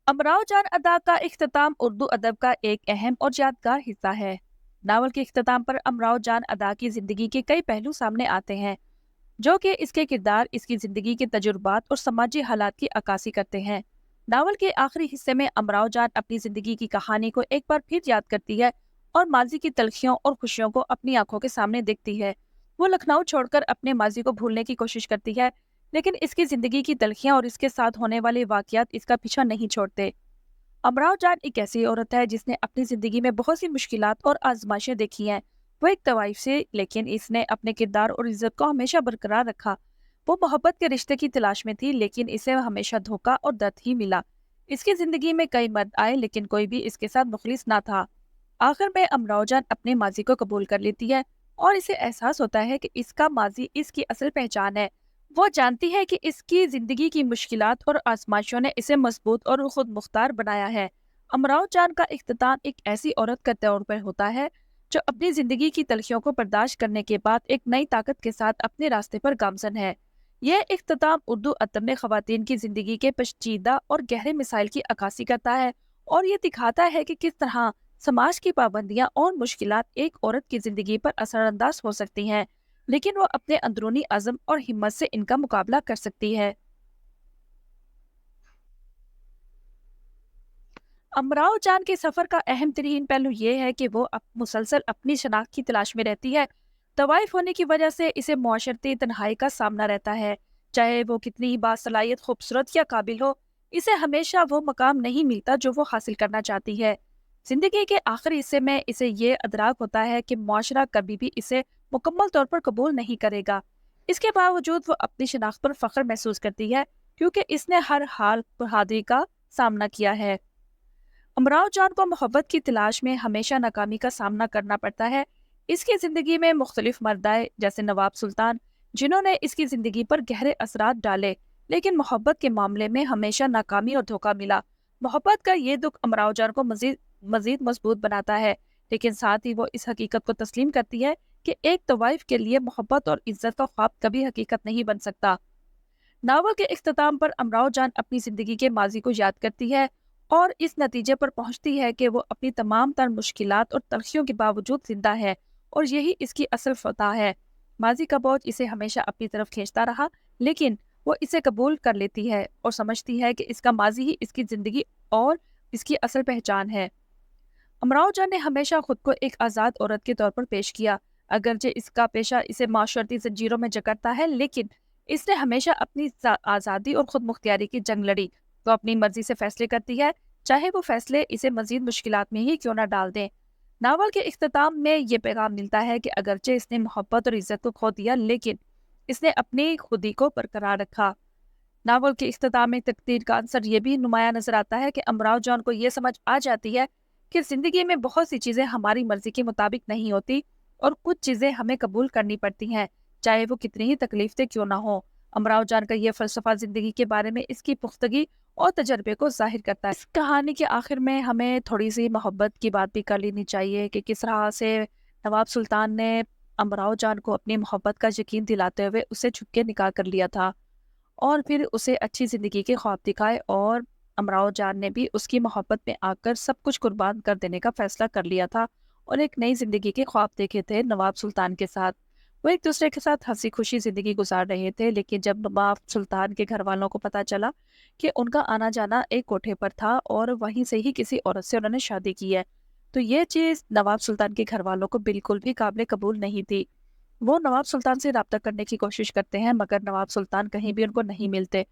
امراؤ جان ادا کا اختتام اردو ادب کا ایک اہم اور یادگار حصہ ہے۔ ناول کے اختتام پر امراؤ جان ادا کی زندگی کے کئی پہلو سامنے آتے ہیں، جو کہ اس کے کردار، اس کی زندگی کے تجربات اور سماجی حالات کی عکاسی کرتے ہیں۔ ناول کے آخری حصے میں امراؤ جان اپنی زندگی کی کہانی کو ایک بار پھر یاد کرتی ہے اور ماضی کی تلخیوں اور خوشیوں کو اپنی آنکھوں کے سامنے دیکھتی ہے۔ وہ لکھنؤ چھوڑ کر اپنے ماضی کو بھولنے کی کوشش کرتی ہے، لیکن اس کی زندگی کی تلخیاں اور اس کے ساتھ ہونے والے واقعات اس کا پیچھا نہیں چھوڑتے۔ امراؤ جان ایک ایسی عورت ہے جس نے اپنی زندگی میں بہت سی مشکلات اور آزمائشیں دیکھی ہیں۔ وہ ایک طوائف سے، لیکن اس نے اپنے کردار اور عزت کو ہمیشہ برقرار رکھا۔ وہ محبت کے رشتے کی تلاش میں تھی، لیکن اسے ہمیشہ دھوکہ اور درد ہی ملا۔ اس کی زندگی میں کئی مرد آئے، لیکن کوئی بھی اس کے ساتھ مخلص نہ تھا۔ آخر میں امراؤ جان اپنے ماضی کو قبول کر لیتی ہے اور اسے احساس ہوتا ہے کہ اس کا ماضی اس کی اصل پہچان ہے۔ وہ جانتی ہے کہ اس کی زندگی کی مشکلات اور آزمائشوں نے اسے مضبوط اور خود مختار بنایا ہے۔ امراؤ جان کا اختتام ایک ایسی عورت کے طور پر ہوتا ہے جو اپنی زندگی کی تلخیوں کو برداشت کرنے کے بعد ایک نئی طاقت کے ساتھ اپنے راستے پر گامزن ہے۔ یہ اختتام اردو ادب میں خواتین کی زندگی کے پیچیدہ اور گہرے مسائل کی عکاسی کرتا ہے اور یہ دکھاتا ہے کہ کس طرح سماج کی پابندیاں اور مشکلات ایک عورت کی زندگی پر اثر انداز ہو سکتی ہیں، لیکن وہ اپنے اندرونی عزم اور ہمت سے ان کا مقابلہ کر سکتی ہے۔ امراؤ جان کے سفر کا اہم ترین پہلو یہ ہے کہ وہ مسلسل اپنی شناخت کی تلاش میں رہتی ہے۔ طوائف ہونے کی وجہ سے اسے معاشرتی تنہائی کا سامنا رہتا ہے۔ چاہے وہ کتنی ہی باصلاحیت، خوبصورت یا قابل ہو، اسے ہمیشہ وہ مقام نہیں ملتا جو وہ حاصل کرنا چاہتی ہے۔ زندگی کے آخری حصے میں اسے یہ ادراک ہوتا ہے کہ معاشرہ کبھی بھی اسے مکمل طور پر قبول نہیں کرے گا۔ اس کے باوجود وہ اپنی شناخت پر فخر محسوس کرتی ہے، کیونکہ اس نے ہر حال بہادری کا سامنا کیا ہے۔ امراؤ جان کو محبت کی تلاش میں ہمیشہ ناکامی کا سامنا کرنا پڑتا ہے۔ اس کی زندگی میں مختلف مرد آئے، جیسے نواب سلطان، جنہوں نے اس کی زندگی پر گہرے اثرات ڈالے، لیکن محبت کے معاملے میں ہمیشہ ناکامی اور دھوکہ ملا۔ محبت کا یہ دکھ امراؤ جان کو مزید مضبوط بناتا ہے، لیکن ساتھ ہی وہ اس حقیقت کو تسلیم کرتی ہے کہ ایک طوائف کے لیے محبت اور عزت کا خواب کبھی حقیقت نہیں بن سکتا۔ ناول کے اختتام پر امراؤ جان اپنی زندگی کے ماضی کو یاد کرتی ہے اور اس نتیجے پر پہنچتی ہے کہ وہ اپنی تمام تر مشکلات اور تلخیوں کے باوجود زندہ ہے، اور یہی اس کی اصل فتح ہے۔ ماضی کا بوجھ اسے ہمیشہ اپنی طرف کھینچتا رہا، لیکن وہ اسے قبول کر لیتی ہے اور سمجھتی ہے کہ اس کا ماضی ہی اس کی زندگی اور اس کی اصل پہچان ہے۔ امراؤ جان نے ہمیشہ خود کو ایک آزاد عورت کے طور پر پیش کیا، اگرچہ اس کا پیشہ اسے معاشرتی زنجیروں میں جکڑتا ہے، لیکن اس نے ہمیشہ اپنی آزادی اور خود مختاری کی جنگ لڑی۔ وہ اپنی مرضی سے فیصلے کرتی ہے، چاہے وہ فیصلے اسے مزید مشکلات میں ہی کیوں نہ ڈال دیں۔ ناول کے اختتام میں یہ پیغام ملتا ہے کہ اگرچہ اس نے محبت اور عزت کو کھو دیا، لیکن اس نے اپنی خودی کو برقرار رکھا۔ ناول کے اختتام میں تقدیر کا عنصر یہ بھی نمایاں نظر آتا ہے کہ امراؤ جان کو یہ سمجھ آ جاتی ہے کہ زندگی میں بہت سی چیزیں ہماری مرضی کے مطابق نہیں ہوتی اور کچھ چیزیں ہمیں قبول کرنی پڑتی ہیں، چاہے وہ کتنی ہی تکلیف دہ کیوں نہ ہو۔ امراؤ جان کا یہ فلسفہ زندگی کے بارے میں اس کی پختگی اور تجربے کو ظاہر کرتا ہے۔ اس کہانی کے آخر میں ہمیں تھوڑی سی محبت کی بات بھی کر لینی چاہیے کہ کس طرح سے نواب سلطان نے امراؤ جان کو اپنی محبت کا یقین دلاتے ہوئے اسے چھپ کے نکاح کر لیا تھا اور پھر اسے اچھی زندگی کے خواب دکھائے، اور امراؤ جان نے بھی اس کی محبت میں آ کر سب کچھ قربان کر دینے کا فیصلہ کر لیا تھا اور ایک نئی زندگی کے خواب دیکھے تھے نواب سلطان کے ساتھ۔ وہ ایک دوسرے کے ساتھ ہنسی خوشی زندگی گزار رہے تھے، لیکن جب نواب سلطان کے گھر والوں کو پتہ چلا کہ ان کا آنا جانا ایک کوٹھے پر تھا اور وہیں سے ہی کسی عورت سے انہوں نے شادی کی ہے، تو یہ چیز نواب سلطان کے گھر والوں کو بالکل بھی قابل قبول نہیں تھی۔ وہ نواب سلطان سے رابطہ کرنے کی کوشش کرتے ہیں، مگر نواب سلطان کہیں بھی ان کو نہیں ملتے،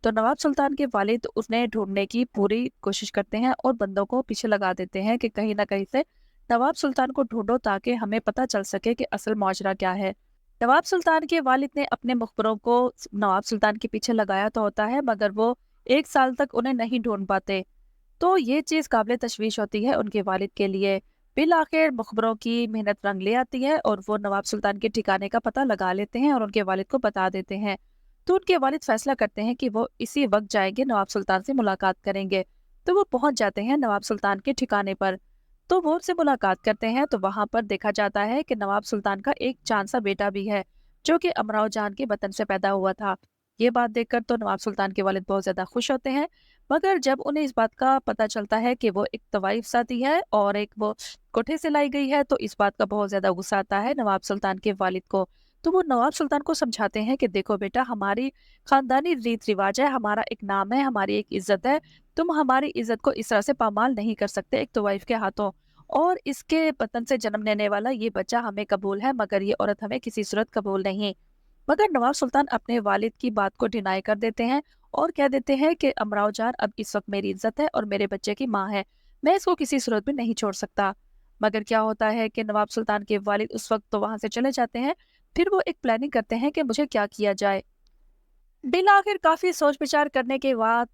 تو نواب سلطان کے والد انہیں ڈھونڈنے کی پوری کوشش کرتے ہیں اور بندوں کو پیچھے لگا دیتے ہیں کہ کہیں نہ کہیں سے نواب سلطان کو ڈھونڈو تاکہ ہمیں پتہ چل سکے کہ اصل معاشرہ کیا ہے۔ نواب سلطان کے والد نے اپنے مخبروں کو نواب سلطان کے پیچھے لگایا تو ہوتا ہے، مگر وہ 1 سال تک انہیں نہیں ڈھونڈ پاتے، تو یہ چیز قابل تشویش ہوتی ہے ان کے والد کے لیے۔ بالآخر مخبروں کی محنت رنگ لے آتی ہے اور وہ نواب سلطان کے ٹھکانے کا پتہ لگا لیتے ہیں اور ان کے والد کو بتا دیتے ہیں، تو ان کے والد فیصلہ کرتے ہیں کہ وہ اسی وقت جائیں گے، نواب سلطان سے ملاقات کریں گے۔ تو وہ پہنچ جاتے ہیں نواب سلطان کے ٹھکانے پر، تو وہ ان سے ملاقات کرتے ہیں، تو وہاں پر دیکھا جاتا ہے کہ نواب سلطان کا ایک چاند سا بیٹا بھی ہے جو کہ امراؤ جان کے وطن سے پیدا ہوا تھا۔ یہ بات دیکھ کر تو نواب سلطان کے والد بہت زیادہ خوش ہوتے ہیں، मगर जब उन्हें इस बात का पता चलता है कि वो एक तवाइफ साथी है और एक वो कोठे से लाई गई है, तो इस बात का बहुत ज्यादा गुस्सा आता है नवाब सुल्तान के वालिद को। तो वो नवाब सुल्तान को समझाते हैं कि देखो बेटा, हमारी खानदानी रीत रिवाज है, हमारा एक नाम है, हमारी एक इज्जत है। तुम हमारी इज्जत को इस तरह से पामाल नहीं कर सकते एक तवाइफ के हाथों। और इसके पतन से जन्म लेने वाला ये बच्चा हमें कबूल है, मगर ये औरत हमें किसी सूरत कबूल नहीं। मगर नवाब सुल्तान अपने वालिद की बात को डिनाई कर देते हैं और कह देते हैं कि अमराव जान अब इस वक्त मेरी इज्जत है और मेरे बच्चे की माँ है, मैं इसको किसी सूरत में नहीं छोड़ सकता। मगर क्या होता है कि नवाब सुल्तान के वालिद उस वक्त तो वहां से चले जाते हैं। फिर वो एक प्लानिंग करते हैं कि मुझे क्या किया जाए। बिल आखिर काफी सोच विचार करने के बाद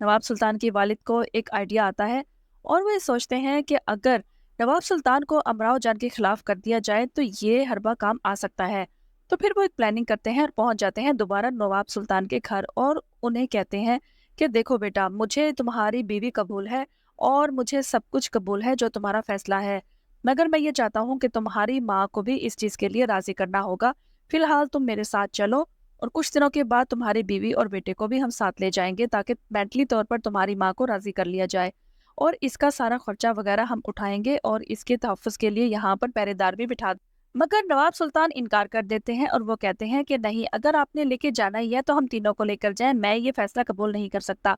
नवाब सुल्तान के वालिद को एक आइडिया आता है और वो ये सोचते हैं कि अगर नवाब सुल्तान को अमराव जान के खिलाफ कर दिया जाए तो ये हरबा काम आ सकता है। तो फिर वो एक प्लानिंग करते हैं और पहुंच जाते हैं दोबारा नवाब सुल्तान के घर और उन्हें कहते हैं कि देखो बेटा, मुझे तुम्हारी बीवी कबूल है और मुझे सब कुछ कबूल है जो तुम्हारा फैसला है, मगर मैं ये चाहता हूँ कि तुम्हारी माँ को भी इस चीज के लिए राजी करना होगा। फिलहाल तुम मेरे साथ चलो और कुछ दिनों के बाद तुम्हारी बीवी और बेटे को भी हम साथ ले जाएंगे ताकि मेंटली तौर पर तुम्हारी माँ को राजी कर लिया जाए, और इसका सारा खर्चा वगैरह हम उठाएंगे और इसके तहफ़्फ़ुज़ के लिए यहाँ पर पहरेदार भी बिठा। मगर नवाब सुल्तान इनकार कर देते हैं और वो कहते हैं कि नहीं, अगर आपने लेके जाना ही है तो हम तीनों को लेकर जाएं, मैं ये फैसला कबूल नहीं कर सकता।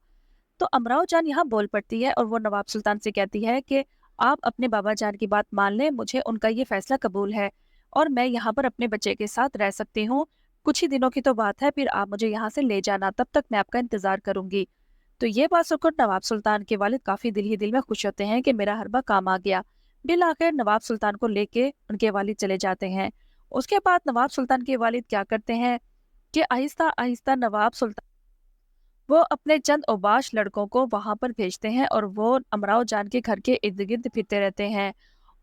तो अमराव जान यहाँ बोल पड़ती है और वो नवाब सुल्तान से कहती है कि आप अपने बाबा जान की बात मान लें, मुझे उनका ये फैसला कबूल है और मैं यहाँ पर अपने बच्चे के साथ रह सकती हूँ। कुछ ही दिनों की तो बात है, फिर आप मुझे यहाँ से ले जाना, तब तक मैं आपका इंतजार करूंगी। तो ये बात सुनकर नवाब सुल्तान के वालिद काफी दिल ही दिल में खुश होते हैं कि मेरा हरबा काम आ गया। बिल आखिर नवाब सुल्तान को लेके उनके वालिद चले जाते हैं। उसके बाद नवाब सुल्तान के वालिद क्या करते हैं कि आहिस्ता आहिस्ता नवाब सुल्तान वो अपने चंद औबाश लड़कों को वहां पर भेजते हैं और वो अमराव जान के घर के इर्द गिर्द फिरते रहते हैं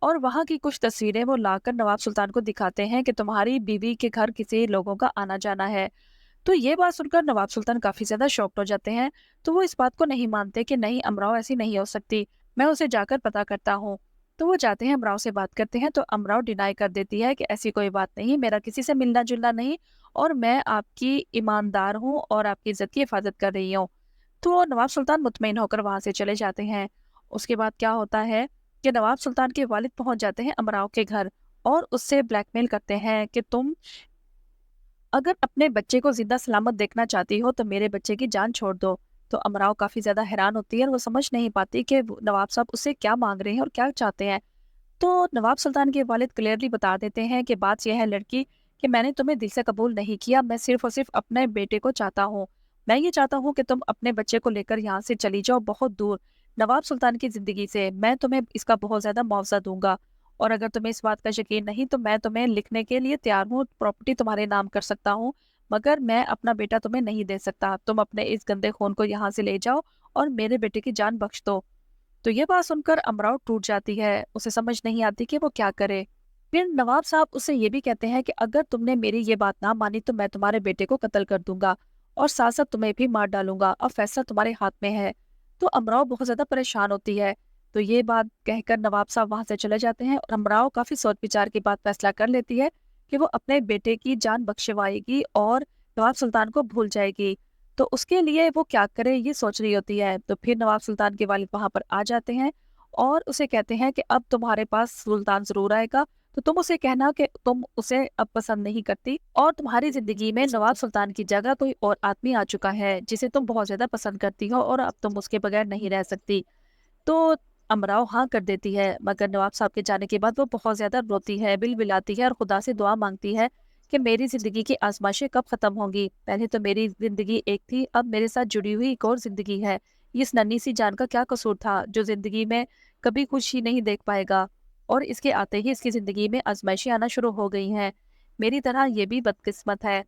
और वहां की कुछ तस्वीरें वो लाकर नवाब सुल्तान को दिखाते हैं कि तुम्हारी बीवी के घर किसी लोगों का आना जाना है। तो ये बात सुनकर नवाब सुल्तान काफी ज्यादा शॉक्ड हो जाते हैं। तो वो इस बात को नहीं मानते कि नहीं, अमराव ऐसी नहीं हो सकती, मैं उसे जाकर पता करता हूँ। तो वो जाते हैं, अमराव से बात करते हैं, तो अमराव डिनाई कर देती है कि ऐसी कोई बात नहीं, मेरा किसी से मिलना जुलना नहीं और मैं आपकी ईमानदार हूँ और आपकी इज्जत की हिफाजत कर रही हूँ। तो नवाब सुल्तान मुतमईन होकर वहां से चले जाते हैं। उसके बाद क्या होता है कि नवाब सुल्तान के वालिद पहुंच जाते हैं अमराव के घर और उससे ब्लैकमेल करते हैं कि तुम अगर अपने बच्चे को जिंदा सलामत देखना चाहती हो तो मेरे बच्चे की जान छोड़ दो। तो अमराव काफी ज्यादा हैरान होती है और वो समझ नहीं पाती कि नवाब साहब उससे क्या मांग रहे हैं और क्या चाहते हैं। तो नवाब सुल्तान के वालिद क्लियरली बता देते हैं कि बात यह है लड़की, कि मैंने तुम्हें दिल से कबूल नहीं किया, मैं सिर्फ और सिर्फ अपने बेटे को चाहता हूँ। मैं ये चाहता हूँ कि तुम अपने बच्चे को लेकर यहाँ से चली जाओ बहुत दूर, नवाब सुल्तान की जिंदगी से। मैं तुम्हें इसका बहुत ज्यादा मुआवजा दूंगा और अगर तुम्हें इस बात का यकीन नहीं तो मैं तुम्हें लिखने के लिए तैयार हूँ, प्रॉपर्टी तुम्हारे नाम कर सकता हूँ, मगर मैं अपना बेटा तुम्हें नहीं दे सकता। तुम अपने इस गंदे खून को यहाँ से ले जाओ और मेरे बेटे की जान बख्श दो। तो ये बात सुनकर अमराव टूट जाती है, उसे समझ नहीं आती कि वो क्या करे। फिर नवाब साहब उसे ये भी कहते हैं कि अगर तुमने मेरी ये बात ना मानी तो मैं तुम्हारे बेटे को कत्ल कर दूंगा और साथ साथ तुम्हें भी मार डालूंगा, अब फैसला तुम्हारे हाथ में है। तो अमराव बहुत ज्यादा परेशान होती है। तो ये बात कहकर नवाब साहब वहां से चले जाते हैं और अमराव काफी सोच विचार के बाद फैसला कर लेती है कि वो अपने बेटे की जान बख्शवाएगी और नवाब सुल्तान को भूल जाएगी। तो उसके लिए वो क्या करे ये सोच रही होती है। तो फिर नवाब सुल्तान के वालिद वहां पर आ जाते हैं और उसे कहते हैं कि अब तुम्हारे पास सुल्तान जरूर आएगा, तो तुम उसे कहना कि तुम उसे अब पसंद नहीं करती और तुम्हारी जिंदगी में नवाब सुल्तान की जगह कोई और आदमी आ चुका है जिसे तुम बहुत ज्यादा पसंद करती हो और अब तुम उसके बगैर नहीं रह सकती। तो अमराव हाँ कर देती है, मगर नवाब साहब के जाने के बाद वो बहुत ज्यादा रोती है, बिलबिलाती है और खुदा से दुआ मांगती है कि मेरी जिंदगी की आजमाइशें कब खत्म होंगी। पहले तो मेरी जिंदगी एक थी, अब मेरे साथ जुड़ी हुई एक और जिंदगी है। इस नन्ही सी जान का क्या कसूर था जो जिंदगी में कभी खुशी नहीं देख पाएगा, और इसके आते ही इसकी जिंदगी में आजमाइशें आना शुरू हो गई हैं। मेरी तरह ये भी बदकिस्मत है।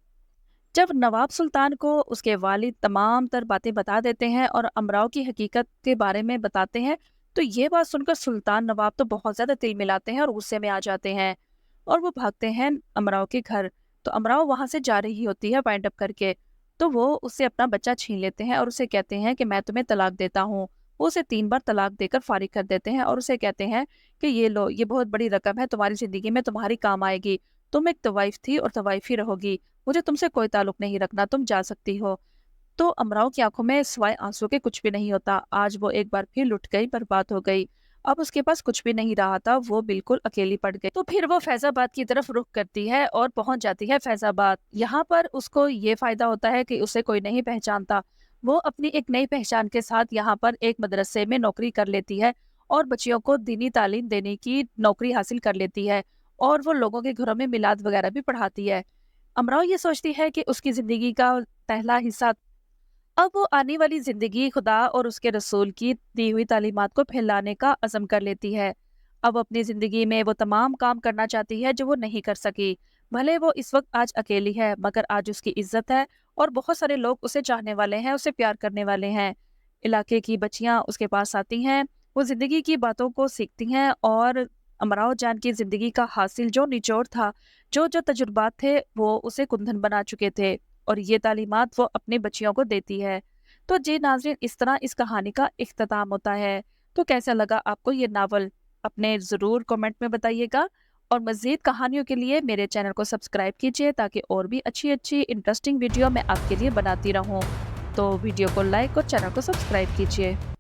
जब नवाब सुल्तान को उसके वालिद तमाम तर बातें बता देते हैं और अमराव की हकीकत के बारे में बताते हैं, तो ये बात सुनकर सुल्तान नवाब तो बहुत ज्यादा तिल मिलाते हैं और गुस्से में आ जाते हैं और वो भागते हैं अमराव के घर। तो अमराव वहां से जा रही होती है वाइंड अप करके, तो वो उससे अपना बच्चा छीन लेते हैं और उसे कहते हैं कि मैं तुम्हें तलाक देता हूँ। वो उसे 3 बार तलाक देकर फारिग कर देते हैं और उसे कहते हैं कि ये लो, ये बहुत बड़ी रकम है, तुम्हारी जिंदगी में तुम्हारी काम आएगी। तुम एक तवाइफ थी और तवाइफ ही रहोगी, मुझे तुमसे कोई ताल्लुक नहीं रखना, तुम जा सकती हो। तो अमराव की आंखों में सिवाय आंसू के कुछ भी नहीं होता। आज वो एक बार फिर लुट गई, बर्बाद हो गई। अब उसके पास कुछ भी नहीं रहा था, वो बिल्कुल अकेली पड़ गई। तो फिर वो फैजाबाद की तरफ रुख करती है और पहुंच जाती है फैजाबाद। यहाँ पर उसको ये फायदा होता है कि उसे कोई नहीं पहचानता। वो अपनी एक नई पहचान के साथ यहाँ पर एक मदरसे में नौकरी कर लेती है और बच्चियों को दीनी तालीम देने की नौकरी हासिल कर लेती है। और वो लोगों के घरों में मिलाद वगैरह भी पढ़ाती है। अमराव ये सोचती है कि उसकी जिंदगी का पहला हिस्सा, अब वो आने वाली जिंदगी खुदा और उसके रसूल की दी हुई तालीमात को फैलाने का अज़म कर लेती है। अब अपनी जिंदगी में वो तमाम काम करना चाहती है जो वो नहीं कर सकी। भले वो इस वक्त आज अकेली है, मगर आज उसकी इज्जत है और बहुत सारे लोग उसे चाहने वाले हैं, उसे प्यार करने वाले हैं। इलाके की बच्चियां उसके पास आती हैं, वो जिंदगी की बातों को सीखती हैं और अमराव जान की जिंदगी का हासिल जो निचोड़ था, जो जो तजुर्बात थे, वो उसे कुंदन बना चुके थे और ये तालीमात वो अपनी बच्चियों को देती है। तो जी नाज़रीन, इस तरह इस कहानी का इख्तिताम होता है। तो कैसा लगा आपको ये नावल? अपने ज़रूर कमेंट में बताइएगा और मज़ीद कहानियों के लिए मेरे चैनल को सब्सक्राइब कीजिए ताकि और भी अच्छी-अच्छी इंटरेस्टिंग वीडियो मैं आपके लिए बनाती रहूँ। तो वीडियो को लाइक और चैनल को सब्सक्राइब कीजिए।